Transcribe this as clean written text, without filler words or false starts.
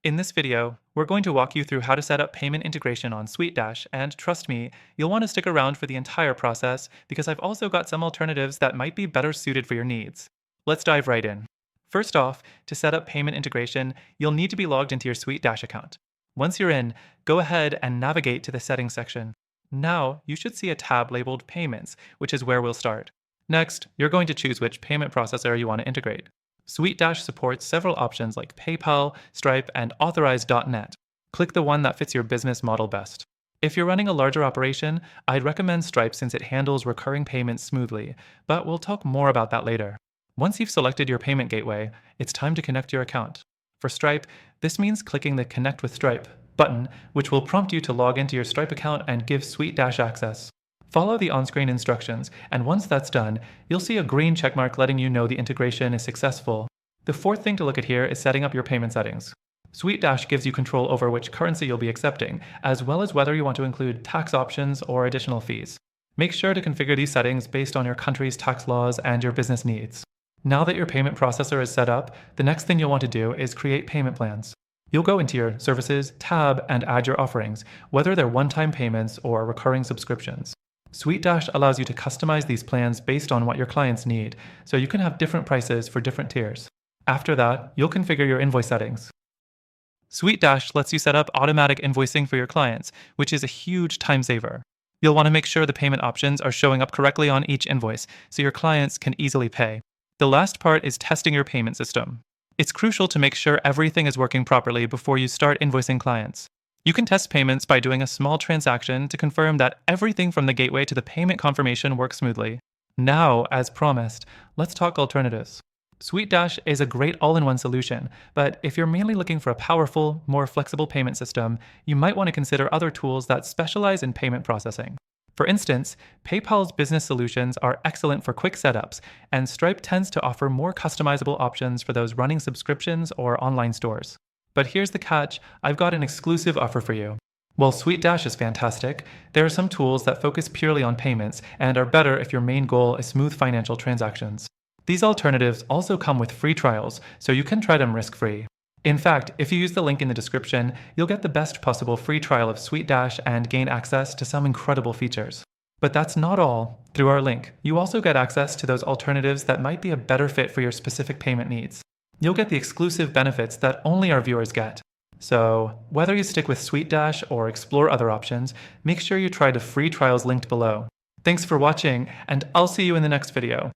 In this video, we're going to walk you through how to set up payment integration on SuiteDash, and trust me, you'll want to stick around for the entire process because I've also got some alternatives that might be better suited for your needs. Let's dive right in. First off, to set up payment integration, you'll need to be logged into your SuiteDash account. Once you're in, go ahead and navigate to the Settings section. Now, you should see a tab labeled Payments, which is where we'll start. Next, you're going to choose which payment processor you want to integrate. SuiteDash supports several options like PayPal, Stripe, and Authorize.net. Click the one that fits your business model best. If you're running a larger operation, I'd recommend Stripe since it handles recurring payments smoothly, but we'll talk more about that later. Once you've selected your payment gateway, it's time to connect your account. For Stripe, this means clicking the Connect with Stripe button, which will prompt you to log into your Stripe account and give SuiteDash access. Follow the on-screen instructions, and once that's done, you'll see a green checkmark letting you know the integration is successful. The fourth thing to look at here is setting up your payment settings. SuiteDash gives you control over which currency you'll be accepting, as well as whether you want to include tax options or additional fees. Make sure to configure these settings based on your country's tax laws and your business needs. Now that your payment processor is set up, the next thing you'll want to do is create payment plans. You'll go into your Services tab and add your offerings, whether they're one-time payments or recurring subscriptions. SuiteDash allows you to customize these plans based on what your clients need, so you can have different prices for different tiers. After that, you'll configure your invoice settings. SuiteDash lets you set up automatic invoicing for your clients, which is a huge time saver. You'll want to make sure the payment options are showing up correctly on each invoice, so your clients can easily pay. The last part is testing your payment system. It's crucial to make sure everything is working properly before you start invoicing clients. You can test payments by doing a small transaction to confirm that everything from the gateway to the payment confirmation works smoothly. Now, as promised, let's talk alternatives. SuiteDash is a great all-in-one solution, but if you're mainly looking for a powerful, more flexible payment system, you might want to consider other tools that specialize in payment processing. For instance, PayPal's business solutions are excellent for quick setups, and Stripe tends to offer more customizable options for those running subscriptions or online stores. But here's the catch, I've got an exclusive offer for you. While SuiteDash is fantastic, there are some tools that focus purely on payments and are better if your main goal is smooth financial transactions. These alternatives also come with free trials, so you can try them risk-free. In fact, if you use the link in the description, you'll get the best possible free trial of SuiteDash and gain access to some incredible features. But that's not all. Through our link, you also get access to those alternatives that might be a better fit for your specific payment needs. You'll get the exclusive benefits that only our viewers get. So, whether you stick with SuiteDash or explore other options, make sure you try the free trials linked below. Thanks for watching, and I'll see you in the next video.